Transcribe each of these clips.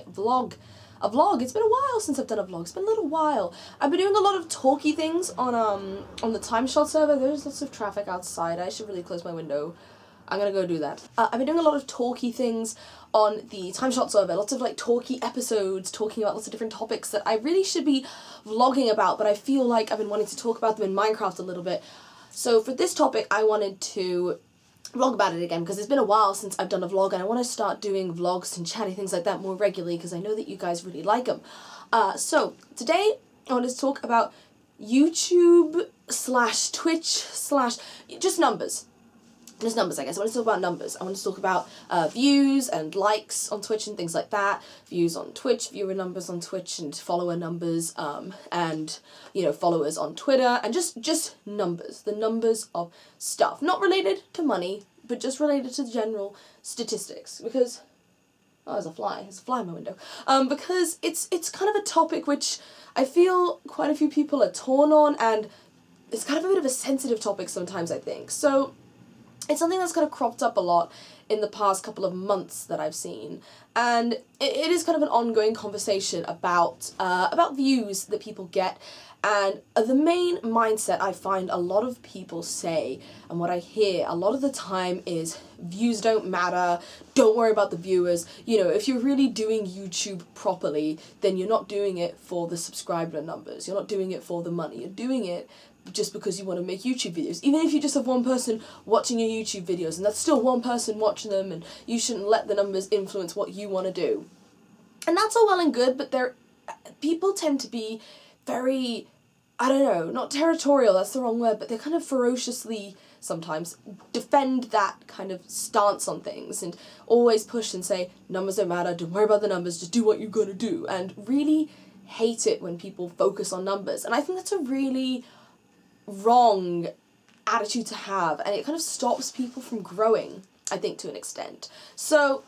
a vlog. It's been a while since I've done a vlog. It's been a little while. I've been doing a lot of talky things on the timeshot server. There's lots of traffic outside. I should really close my window. I'm gonna go do that. I've been doing a lot of talky things on the timeshot server. Lots of like talky episodes talking about lots of different topics that I really should be vlogging about, but I feel like I've been wanting to talk about them in Minecraft a little bit. So for this topic, I wanted to vlog about it again because it's been a while since I've done a vlog, and I want to start doing vlogs and chatty things like that more regularly because I know that you guys really like them. So today I wanted to talk about YouTube / Twitch / just numbers. Just numbers, I guess. I want to talk about numbers. I want to talk about views and likes on Twitch and things like that. Views on Twitch, viewer numbers on Twitch, and follower numbers, and, you know, followers on Twitter, and just numbers. The numbers of stuff. Not related to money, but just related to general statistics. Because, oh, there's a fly. There's a fly in my window. Because it's kind of a topic which I feel quite a few people are torn on, and it's kind of a bit of a sensitive topic sometimes, I think. So it's something that's kind of cropped up a lot in the past couple of months that I've seen, and it is kind of an ongoing conversation about views that people get, and the main mindset I find a lot of people say, and what I hear a lot of the time is views don't matter, don't worry about the viewers. You know, if you're really doing YouTube properly, then you're not doing it for the subscriber numbers, you're not doing it for the money, you're doing it just because you want to make YouTube videos. Even if you just have one person watching your YouTube videos, and that's still one person watching them, and you shouldn't let the numbers influence what you want to do. And that's all well and good, but people tend to be very, I don't know, not territorial, that's the wrong word, but they're kind of ferociously sometimes defend that kind of stance on things, and always push and say, numbers don't matter, don't worry about the numbers, just do what you're gonna do, and really hate it when people focus on numbers. And I think that's a really wrong attitude to have, and it kind of stops people from growing, I think, to an extent. So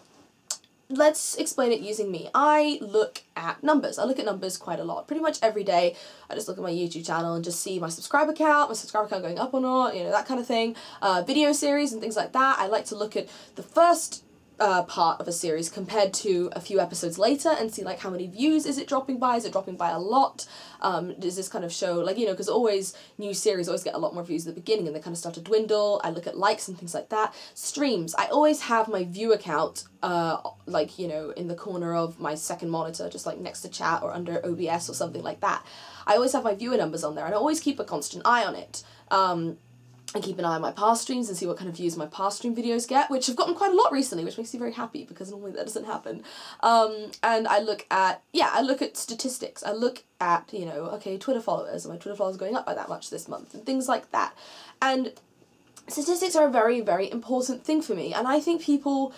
let's explain it using me. I look at numbers. I look at numbers quite a lot. Pretty much every day I just look at my YouTube channel and just see my subscriber count going up or not, you know, that kind of thing. Video series and things like that. I like to look at the first part of a series compared to a few episodes later and see like how many views is it dropping by a lot, does this kind of show, like, you know, because always new series always get a lot more views at the beginning and they kind of start to dwindle. I look at likes and things like that. Streams, I always have my view account like, you know, in the corner of my second monitor, just like next to chat or under OBS or something like that. I always have my viewer numbers on there, and I always keep a constant eye on it. I keep an eye on my past streams and see what kind of views my past stream videos get, which have gotten quite a lot recently, which makes me very happy because normally that doesn't happen. And I look at statistics. I look at, you know, okay, Twitter followers, and my Twitter followers going up by that much this month, and things like that. And statistics are a very, very important thing for me, and I think people,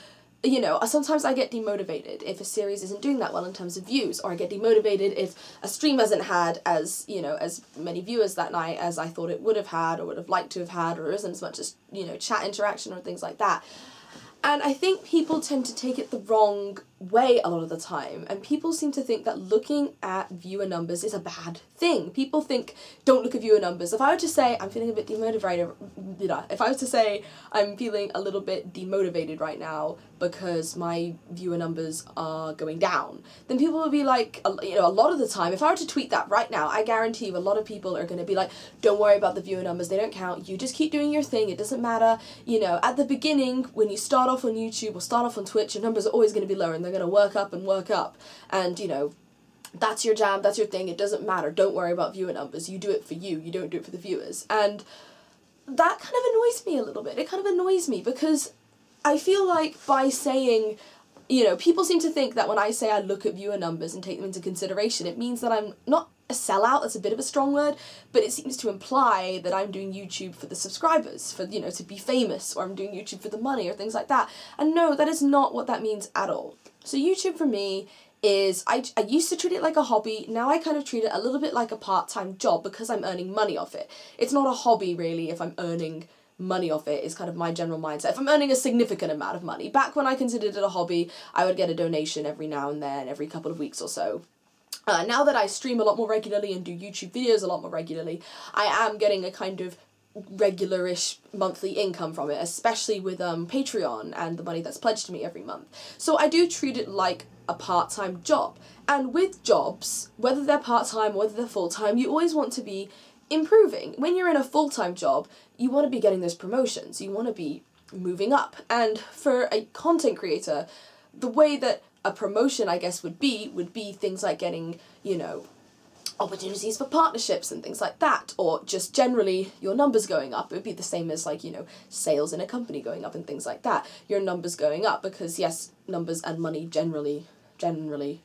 you know, sometimes I get demotivated if a series isn't doing that well in terms of views, or I get demotivated if a stream hasn't had as, you know, as many viewers that night as I thought it would have had or would have liked to have had, or isn't as much as, you know, chat interaction or things like that. And I think people tend to take it the wrong way a lot of the time, and people seem to think that looking at viewer numbers is a bad thing. People think, don't look at viewer numbers. If I were to say I'm feeling a bit demotivated, if I was to say I'm feeling a little bit demotivated right now because my viewer numbers are going down, then people will be like, you know, a lot of the time, if I were to tweet that right now, I guarantee you a lot of people are going to be like, don't worry about the viewer numbers, they don't count, you just keep doing your thing, it doesn't matter. You know, at the beginning, when you start off on YouTube or start off on Twitch, your numbers are always going to be lower, and they're going to work up, and, you know, that's your jam, that's your thing, it doesn't matter, don't worry about viewer numbers, you do it for you don't do it for the viewers. And that kind of annoys me a little bit. It kind of annoys me because I feel like by saying, you know, people seem to think that when I say I look at viewer numbers and take them into consideration, it means that I'm not a sellout, that's a bit of a strong word, but it seems to imply that I'm doing YouTube for the subscribers, for, you know, to be famous, or I'm doing YouTube for the money, or things like that. And no, that is not what that means at all. So YouTube for me is, I used to treat it like a hobby, now I kind of treat it a little bit like a part-time job because I'm earning money off it. It's not a hobby really if I'm earning money off it, is kind of my general mindset. If I'm earning a significant amount of money. Back when I considered it a hobby, I would get a donation every now and then, every couple of weeks or so. Now that I stream a lot more regularly and do YouTube videos a lot more regularly, I am getting a kind of regular-ish monthly income from it, especially with Patreon and the money that's pledged to me every month. So I do treat it like a part-time job. And with jobs, whether they're part-time or whether they're full-time, you always want to be improving. When you're in a full-time job, you want to be getting those promotions. You want to be moving up. And for a content creator, the way that a promotion, I guess, would be things like getting, you know, opportunities for partnerships and things like that, or just generally your numbers going up. It would be the same as, like, you know, sales in a company going up and things like that. Your numbers going up because, yes, numbers and money generally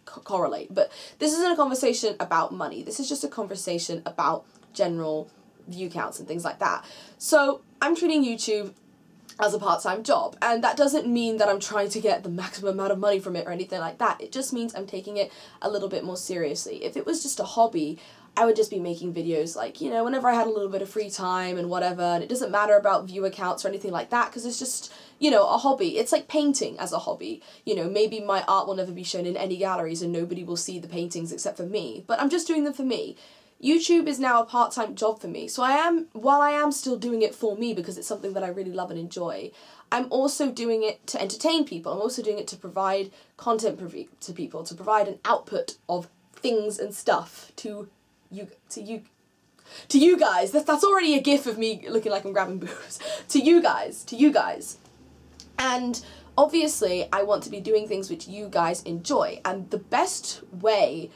correlate. But this isn't a conversation about money. This is just a conversation about general view counts and things like that. So I'm treating YouTube as a part-time job, and that doesn't mean that I'm trying to get the maximum amount of money from it or anything like that. It just means I'm taking it a little bit more seriously. If it was just a hobby, I would just be making videos like, you know, whenever I had a little bit of free time and whatever, and it doesn't matter about viewer counts or anything like that, because it's just, you know, a hobby. It's like painting as a hobby. You know, maybe my art will never be shown in any galleries and nobody will see the paintings except for me, but I'm just doing them for me. YouTube is now a part-time job for me, so while I am still doing it for me because it's something that I really love and enjoy, I'm also doing it to entertain people. I'm also doing it to provide content to people, to provide an output of things and stuff to you guys. That's already a gif of me looking like I'm grabbing booze. to you guys. And obviously, I want to be doing things which you guys enjoy, and the best way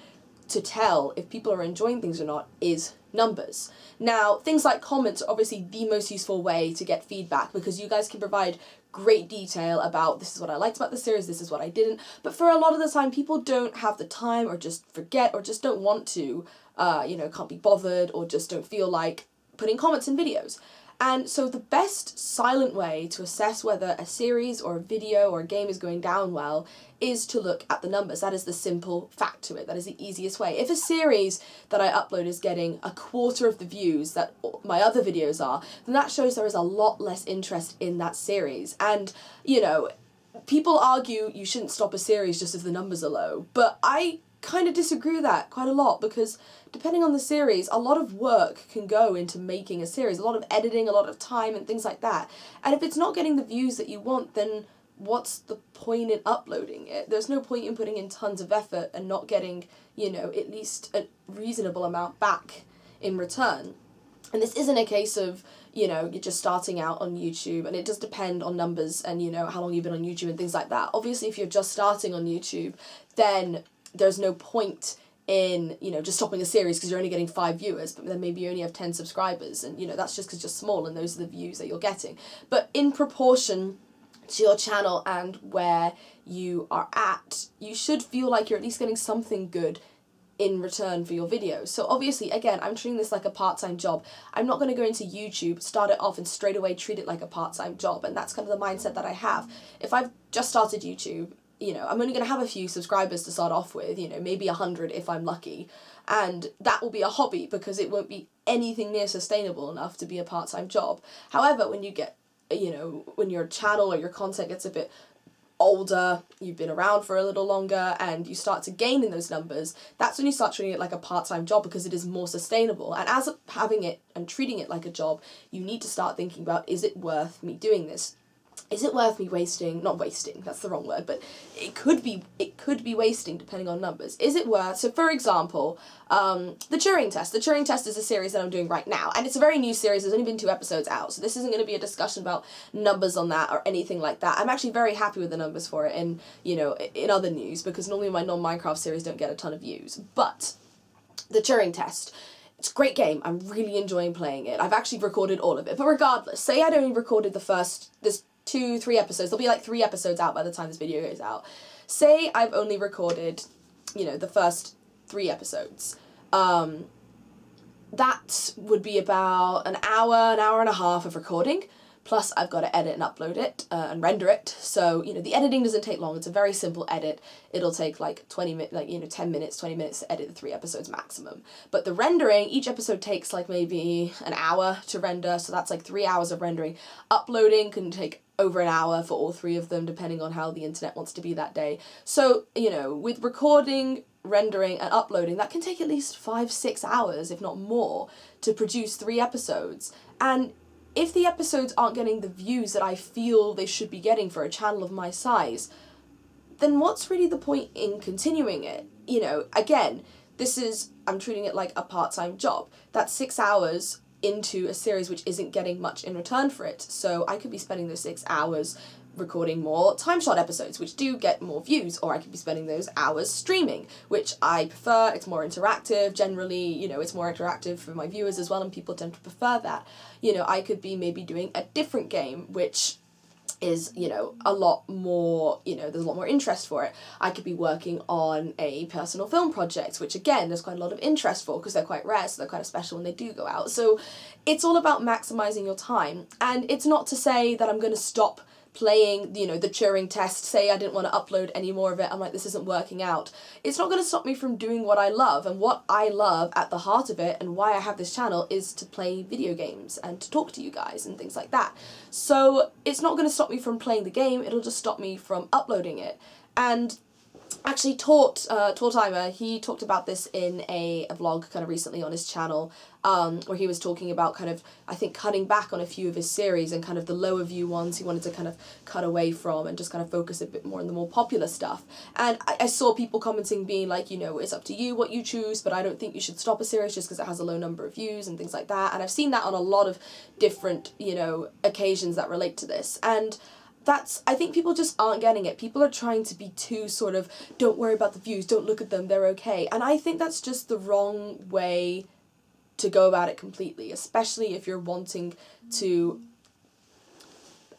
to tell if people are enjoying things or not is numbers. Now, things like comments are obviously the most useful way to get feedback, because you guys can provide great detail about, this is what I liked about the series, this is what I didn't, but for a lot of the time people don't have the time, or just forget, or just don't want to, you know, can't be bothered, or just don't feel like putting comments in videos. And so the best silent way to assess whether a series or a video or a game is going down well is to look at the numbers. That is the simple fact to it. That is the easiest way. If a series that I upload is getting a quarter of the views that my other videos are, then that shows there is a lot less interest in that series. And, you know, people argue you shouldn't stop a series just if the numbers are low, but I kind of disagree with that quite a lot, because depending on the series, a lot of work can go into making a series, a lot of editing, a lot of time and things like that. And if it's not getting the views that you want, then what's the point in uploading it? There's no point in putting in tons of effort and not getting, you know, at least a reasonable amount back in return. And this isn't a case of, you know, you're just starting out on YouTube, and it does depend on numbers and, you know, how long you've been on YouTube and things like that. Obviously, if you're just starting on YouTube, then there's no point in, you know, just stopping a series because you're only getting 5 viewers, but then maybe you only have 10 subscribers, and, you know, that's just because you're small and those are the views that you're getting. But in proportion to your channel and where you are at, you should feel like you're at least getting something good in return for your videos. So obviously, again, I'm treating this like a part-time job. I'm not going to go into YouTube, start it off and straight away treat it like a part-time job, and that's kind of the mindset that I have. If I've just started YouTube, you know, I'm only going to have a few subscribers to start off with, you know, maybe 100 if I'm lucky, and that will be a hobby because it won't be anything near sustainable enough to be a part-time job. However, when you get, you know, when your channel or your content gets a bit older, you've been around for a little longer, and you start to gain in those numbers, that's when you start treating it like a part-time job, because it is more sustainable. And as having it and treating it like a job, you need to start thinking about, is it worth me doing this? Is it worth me not wasting, that's the wrong word, but it could be wasting depending on numbers. Is it worth, so for example, the Turing test. The Turing test is a series that I'm doing right now, and it's a very new series. There's only been 2 episodes out, so this isn't going to be a discussion about numbers on that or anything like that. I'm actually very happy with the numbers for it in, you know, in other news, because normally my non-Minecraft series don't get a ton of views. But the Turing test, it's a great game. I'm really enjoying playing it. I've actually recorded all of it, but regardless, say I'd only recorded this 2-3 episodes. There'll be like 3 episodes out by the time this video goes out. Say I've only recorded, you know, the first 3 episodes. That would be about an hour and a half of recording. Plus I've got to edit and upload it and render it. So, you know, the editing doesn't take long. It's a very simple edit. It'll take like 20 minutes, like, you know, 10 minutes, 20 minutes to edit the 3 episodes maximum. But the rendering, each episode takes like maybe an hour to render. So that's like 3 hours of rendering. Uploading can take over an hour for all 3 of them, depending on how the internet wants to be that day. So, you know, with recording, rendering and uploading, that can take at least 5-6 hours, if not more, to produce 3 episodes. And if the episodes aren't getting the views that I feel they should be getting for a channel of my size, then what's really the point in continuing it? You know, again, I'm treating it like a part-time job. That's 6 hours into a series which isn't getting much in return for it. So I could be spending those 6 hours recording more time shot episodes, which do get more views, or I could be spending those hours streaming, which I prefer. It's more interactive. Generally, you know, it's more interactive for my viewers as well, and people tend to prefer that. You know, I could be maybe doing a different game, which is, you know, a lot more, you know, there's a lot more interest for it. I could be working on a personal film project, which again, there's quite a lot of interest for because they're quite rare, so they're kind of special when they do go out. So it's all about maximizing your time. And it's not to say that I'm going to stop playing, you know, the Turing test, say I didn't want to upload any more of it, I'm like, this isn't working out. It's not going to stop me from doing what I love, and what I love at the heart of it and why I have this channel is to play video games and to talk to you guys and things like that. So it's not going to stop me from playing the game, it'll just stop me from uploading it. And actually Tortimer, he talked about this in a vlog kind of recently on his channel, where he was talking about kind of, I think, cutting back on a few of his series and kind of the lower view ones he wanted to kind of cut away from and just kind of focus a bit more on the more popular stuff. And I saw people commenting being like, you know, it's up to you what you choose, but I don't think you should stop a series just because it has a low number of views and things like that. And I've seen that on a lot of different, you know, occasions that relate to this. And I think people just aren't getting it. People are trying to be too sort of, don't worry about the views, don't look at them, they're okay. And I think that's just the wrong way to go about it completely, especially if you're wanting to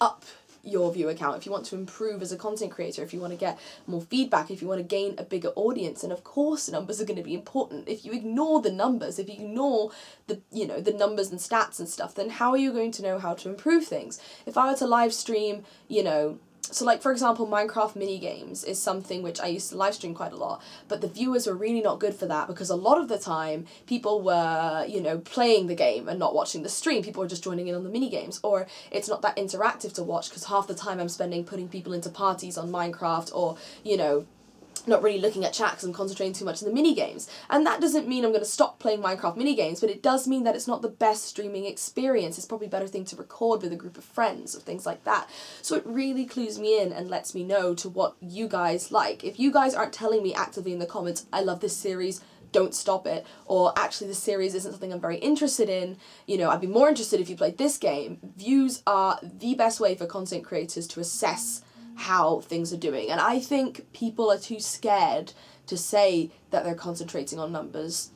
up your viewer count, if you want to improve as a content creator, if you want to get more feedback, if you want to gain a bigger audience. And of course numbers are going to be important. If you ignore the numbers, if you ignore the, you know, the numbers and stats and stuff, then how are you going to know how to improve things? If I were to live stream, you know, so like, for example, Minecraft minigames is something which I used to live stream quite a lot, but the viewers were really not good for that because a lot of the time people were, you know, playing the game and not watching the stream. People were just joining in on the minigames, or it's not that interactive to watch because half the time I'm spending putting people into parties on Minecraft, or, you know, not really looking at chat because I'm concentrating too much on the mini-games. And that doesn't mean I'm going to stop playing Minecraft mini-games, but it does mean that it's not the best streaming experience. It's probably a better thing to record with a group of friends or things like that. So it really clues me in and lets me know to what you guys like. If you guys aren't telling me actively in the comments, I love this series, don't stop it, or actually this series isn't something I'm very interested in, you know, I'd be more interested if you played this game. Views are the best way for content creators to assess how things are doing, and I think people are too scared to say that they're concentrating on numbers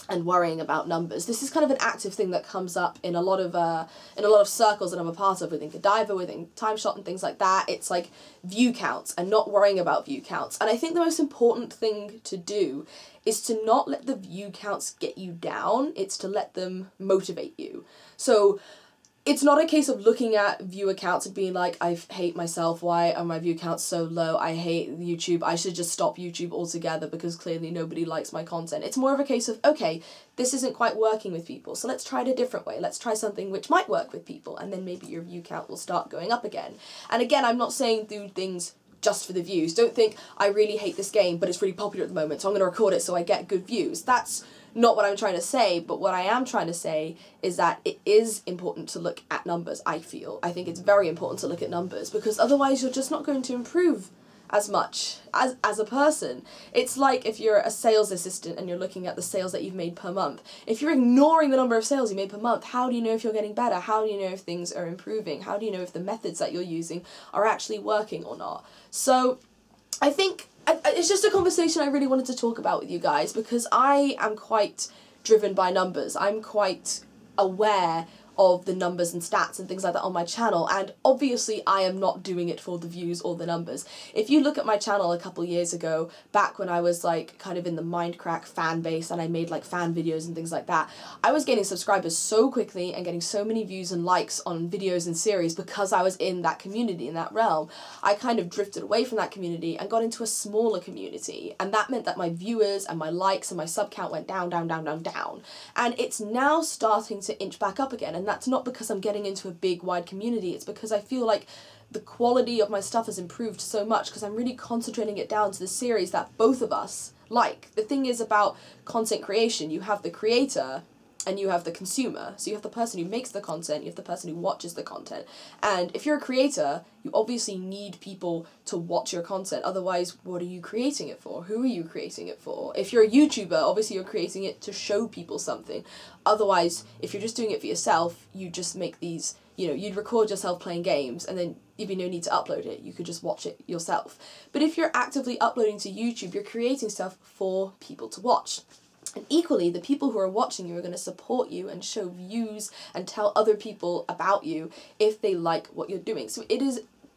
and worrying about numbers. This is kind of an active thing that comes up in a lot of circles that I'm a part of within Godiva, within Timeshot and things like that. It's like view counts and not worrying about view counts. And I think the most important thing to do is to not let the view counts get you down. It's to let them motivate you. So it's not a case of looking at viewer counts and being like, I hate myself, why are my view counts so low, I hate YouTube, I should just stop YouTube altogether because clearly nobody likes my content. It's more of a case of, okay, this isn't quite working with people, so let's try it a different way. Let's try something which might work with people, and then maybe your view count will start going up again. And again, I'm not saying do things just for the views. Don't think, I really hate this game, but it's really popular at the moment, so I'm going to record it so I get good views. That's not what I'm trying to say, but what I am trying to say is that it is important to look at numbers, I feel. I think it's very important to look at numbers, because otherwise you're just not going to improve as much as a person. It's like if you're a sales assistant and you're looking at the sales that you've made per month. If you're ignoring the number of sales you made per month, how do you know if you're getting better? How do you know if things are improving? How do you know if the methods that you're using are actually working or not? So I think it's just a conversation I really wanted to talk about with you guys, because I am quite driven by numbers. I'm quite aware of the numbers and stats and things like that on my channel, and obviously I am not doing it for the views or the numbers. If you look at my channel a couple years ago, back when I was like kind of in the Mindcrack fan base and I made like fan videos and things like that, I was getting subscribers so quickly and getting so many views and likes on videos and series because I was in that community, in that realm. I kind of drifted away from that community and got into a smaller community, and that meant that my viewers and my likes and my sub count went down, down, down, down, down. And it's now starting to inch back up again, and that's not because I'm getting into a big wide community, it's because I feel like the quality of my stuff has improved so much because I'm really concentrating it down to the series that both of us like. The thing is about content creation, you have the creator and you have the consumer. So you have the person who makes the content, you have the person who watches the content. And if you're a creator, you obviously need people to watch your content. Otherwise, what are you creating it for? Who are you creating it for? If you're a YouTuber, obviously you're creating it to show people something. Otherwise, if you're just doing it for yourself, you just make these, you'd record yourself playing games and then there'd be no need to upload it. You could just watch it yourself. But if you're actively uploading to YouTube, you're creating stuff for people to watch. And equally, the people who are watching you are going to support you and show views and tell other people about you if they like what you're doing. So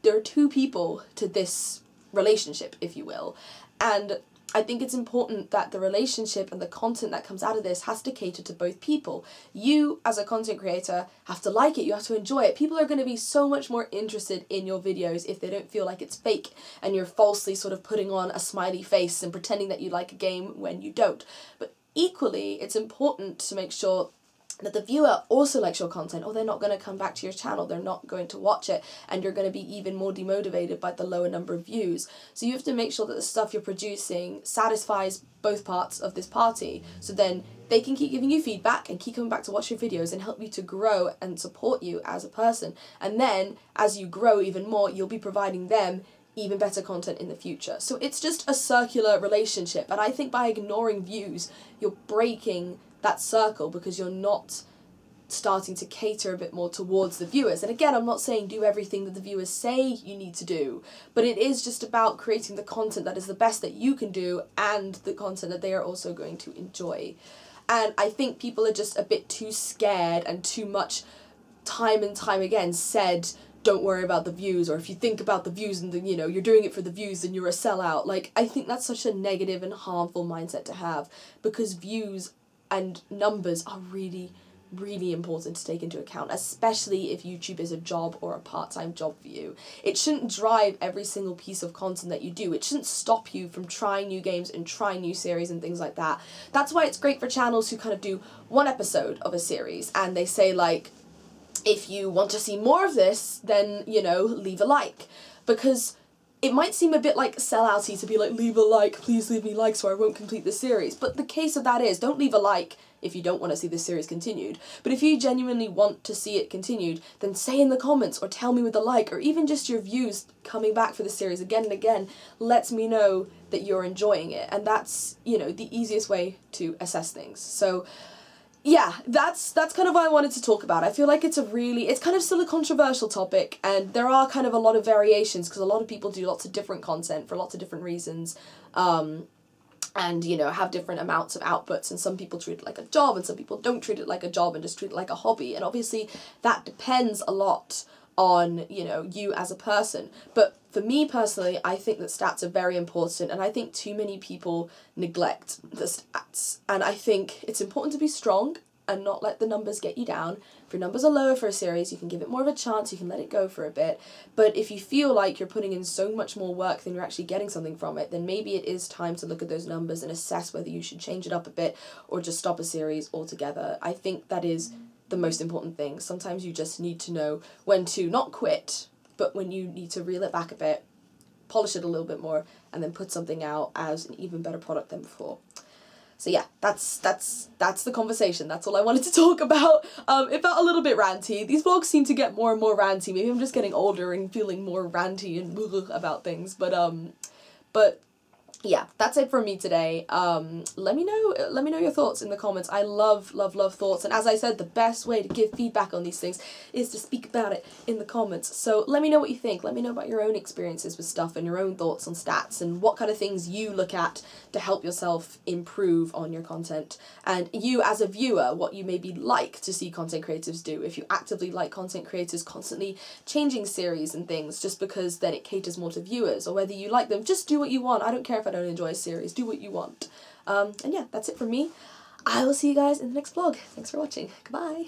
there are two people to this relationship, if you will. And I think it's important that the relationship and the content that comes out of this has to cater to both people. You, as a content creator, have to like it. You have to enjoy it. People are going to be so much more interested in your videos if they don't feel like it's fake and you're falsely sort of putting on a smiley face and pretending that you like a game when you don't. But equally, it's important to make sure that the viewer also likes your content, or they're not going to come back to your channel, they're not going to watch it, and you're going to be even more demotivated by the lower number of views. So you have to make sure that the stuff you're producing satisfies both parts of this party, so then they can keep giving you feedback and keep coming back to watch your videos and help you to grow and support you as a person. And then, as you grow even more, you'll be providing them even better content in the future. So it's just a circular relationship, and I think by ignoring views, you're breaking that circle because you're not starting to cater a bit more towards the viewers. And again, I'm not saying do everything that the viewers say you need to do, but it is just about creating the content that is the best that you can do and the content that they are also going to enjoy. And I think people are just a bit too scared and too much time and time again said, don't worry about the views, or if you think about the views and you're doing it for the views, then you're a sellout. Like, I think that's such a negative and harmful mindset to have, because views and numbers are really, really important to take into account, especially if YouTube is a job or a part-time job for you. It shouldn't drive every single piece of content that you do. It shouldn't stop you from trying new games and trying new series and things like that. That's why it's great for channels who kind of do one episode of a series and they say, like, if you want to see more of this, then, leave a like. Because it might seem a bit like sellouty to be like, leave a like, please leave me a like so I won't complete the series. But the case of that is, don't leave a like if you don't want to see this series continued. But if you genuinely want to see it continued, then say in the comments or tell me with a like, or even just your views coming back for the series again and again lets me know that you're enjoying it. And that's, the easiest way to assess things. So yeah, that's kind of what I wanted to talk about. I feel like it's kind of still a controversial topic, and there are kind of a lot of variations because a lot of people do lots of different content for lots of different reasons, and have different amounts of outputs, and some people treat it like a job and some people don't treat it like a job and just treat it like a hobby, and obviously that depends a lot on, you as a person. But for me personally, I think that stats are very important, and I think too many people neglect the stats. And I think it's important to be strong and not let the numbers get you down. If your numbers are lower for a series, you can give it more of a chance, you can let it go for a bit. But if you feel like you're putting in so much more work than you're actually getting something from it, then maybe it is time to look at those numbers and assess whether you should change it up a bit or just stop a series altogether. I think that is the most important thing. Sometimes you just need to know when to not quit, but when you need to reel it back a bit, polish it a little bit more, and then put something out as an even better product than before. So yeah, that's the conversation. That's all I wanted to talk about. It felt a little bit ranty. These vlogs seem to get more and more ranty. Maybe I'm just getting older and feeling more ranty and about things. But yeah, that's it from me today. Let me know your thoughts in the comments. I love thoughts, and as I said, the best way to give feedback on these things is to speak about it in the comments. So let me know what you think. Let me know about your own experiences with stuff and your own thoughts on stats and what kind of things you look at to help yourself improve on your content. And you as a viewer, what you maybe like to see content creators do. If you actively like content creators constantly changing series and things just because then it caters more to viewers, or whether you like them, just do what you want. I don't care if I don't enjoy a series, do what you want. And yeah, that's it from me. I will see you guys in the next vlog. Thanks for watching. Goodbye.